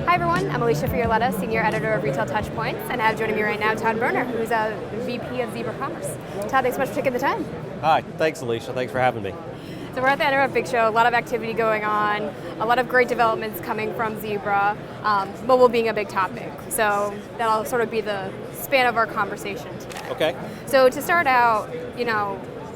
Hi everyone, I'm Alicia Fiorletta, Senior Editor of Retail TouchPoints, and I have joining me right now Todd Berner, who's a VP of Zebra Commerce. Todd, thanks so much for taking the time. Hi, thanks Alicia, thanks for having me. So we're at the NRF Big Show, a lot of activity going on, a lot of great developments coming from Zebra, mobile being a big topic. So that'll sort of be the span of our conversation today. Okay. So to start out,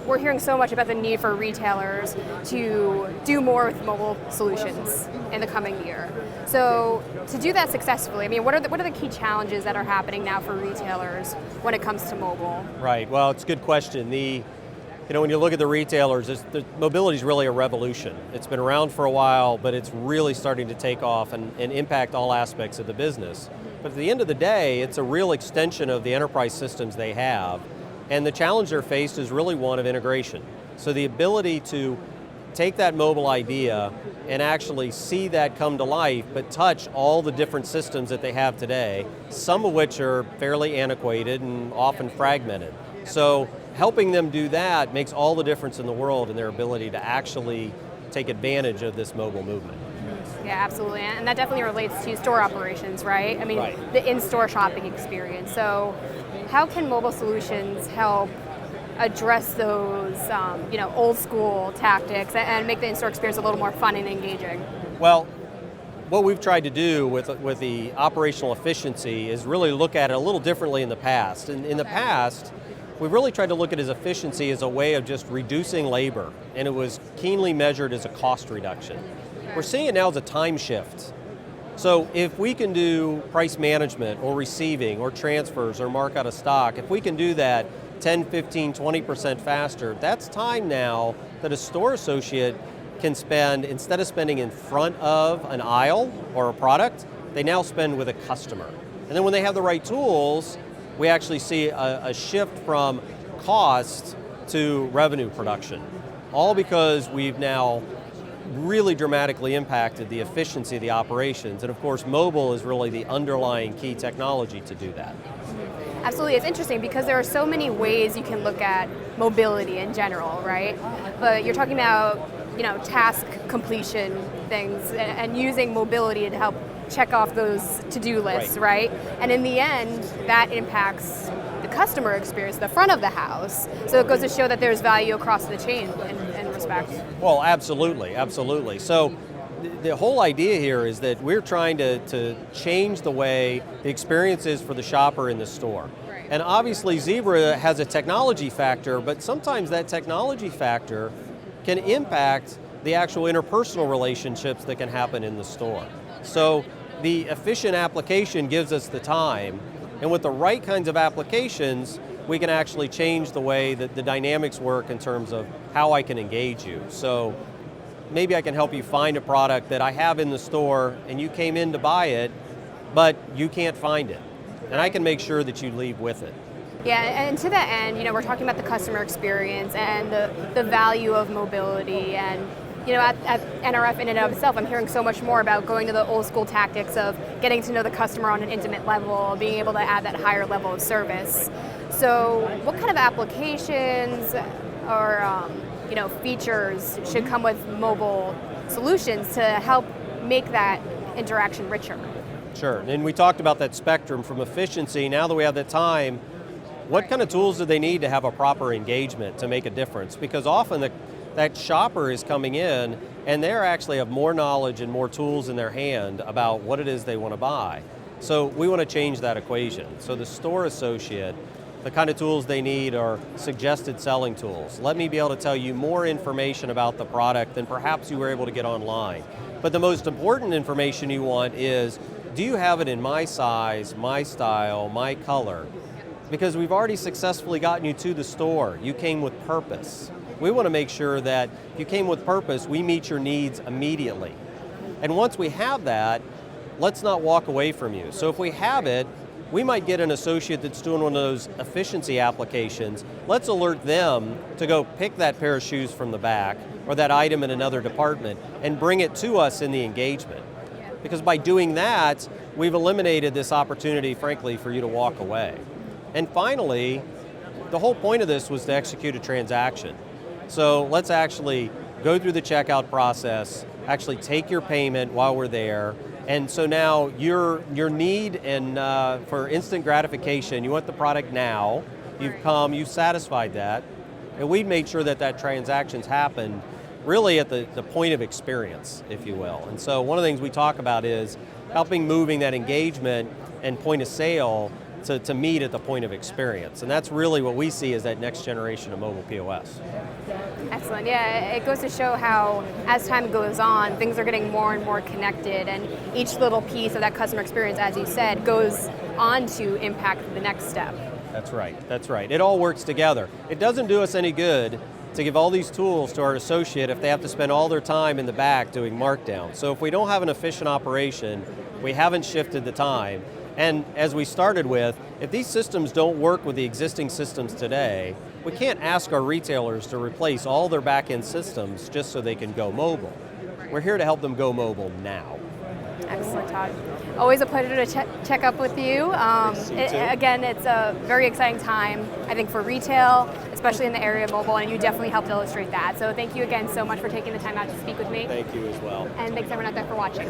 we're hearing so much about the need for retailers to do more with mobile solutions in the coming year. So to do that successfully, what are the key challenges that are happening now for retailers when it comes to mobile? Right, well, it's a good question. When you look at the retailers, mobility is really a revolution. It's been around for a while, but it's really starting to take off and impact all aspects of the business. But at the end of the day, it's a real extension of the enterprise systems they have. And the challenge they're faced is really one of integration. So the ability to take that mobile idea and actually see that come to life, but touch all the different systems that they have today, some of which are fairly antiquated and often fragmented. So helping them do that makes all the difference in the world in their ability to actually take advantage of this mobile movement. Yeah, absolutely, and that definitely relates to store operations, right? Right. The in-store shopping experience. So how can mobile solutions help address those old school tactics and make the in-store experience a little more fun and engaging? Well, what we've tried to do with the operational efficiency is really look at it a little differently in the past. In the past, we really tried to look at efficiency as a way of just reducing labor, and it was keenly measured as a cost reduction. We're seeing it now as a time shift. So if we can do price management or receiving or transfers or mark out of stock, if we can do that 10, 15, 20% faster, that's time now that a store associate can spend, instead of spending in front of an aisle or a product, they now spend with a customer. And then when they have the right tools, we actually see a shift from cost to revenue production. All because we've now really dramatically impacted the efficiency of the operations. And of course, mobile is really the underlying key technology to do that. Absolutely, it's interesting because there are so many ways you can look at mobility in general, right? But you're talking about, task completion things and using mobility to help check off those to-do lists, right? And in the end, that impacts the customer experience, the front of the house. So it goes to show that there's value across the chain in respect. Well, absolutely, absolutely. So the whole idea here is that we're trying to change the way the experience is for the shopper in the store. Right. And obviously Zebra has a technology factor, but sometimes that technology factor can impact the actual interpersonal relationships that can happen in the store. So the efficient application gives us the time, and with the right kinds of applications, we can actually change the way that the dynamics work in terms of how I can engage you. So maybe I can help you find a product that I have in the store and you came in to buy it, but you can't find it. And I can make sure that you leave with it. Yeah, and to that end, we're talking about the customer experience and the value of mobility. And at NRF in and of itself, I'm hearing so much more about going to the old school tactics of getting to know the customer on an intimate level, being able to add that higher level of service. So what kind of applications or features should come with mobile solutions to help make that interaction richer? Sure, and we talked about that spectrum from efficiency. Now that we have that time, what kind of tools do they need to have a proper engagement to make a difference? Because often that shopper is coming in and they actually have more knowledge and more tools in their hand about what it is they want to buy. So we want to change that equation. So the store associate, the kind of tools they need are suggested selling tools. Let me be able to tell you more information about the product than perhaps you were able to get online. But the most important information you want is, do you have it in my size, my style, my color? Because we've already successfully gotten you to the store. You came with purpose. We want to make sure that if you came with purpose, we meet your needs immediately. And once we have that, let's not walk away from you. So if we have it, we might get an associate that's doing one of those efficiency applications. Let's alert them to go pick that pair of shoes from the back or that item in another department and bring it to us in the engagement. Because by doing that, we've eliminated this opportunity, frankly, for you to walk away. And finally, the whole point of this was to execute a transaction. So let's actually go through the checkout process, actually take your payment while we're there, And so now your need and for instant gratification, you want the product now, you've come, you've satisfied that, and we've made sure that that transactions happened really at the point of experience, if you will. And so one of the things we talk about is helping moving that engagement and point of sale to meet at the point of experience. And that's really what we see as that next generation of mobile POS. Excellent. Yeah, it goes to show how, as time goes on, things are getting more and more connected, and each little piece of that customer experience, as you said, goes on to impact the next step. That's right, that's right. It all works together. It doesn't do us any good to give all these tools to our associate if they have to spend all their time in the back doing markdown. So if we don't have an efficient operation, we haven't shifted the time. And as we started with, if these systems don't work with the existing systems today, we can't ask our retailers to replace all their back-end systems just so they can go mobile. We're here to help them go mobile now. Excellent, Todd. Always a pleasure to check up with you. Again, it's a very exciting time, I think, for retail, especially in the area of mobile, and you definitely helped illustrate that. So thank you again so much for taking the time out to speak with me. Thank you as well. And thanks everyone out there for watching.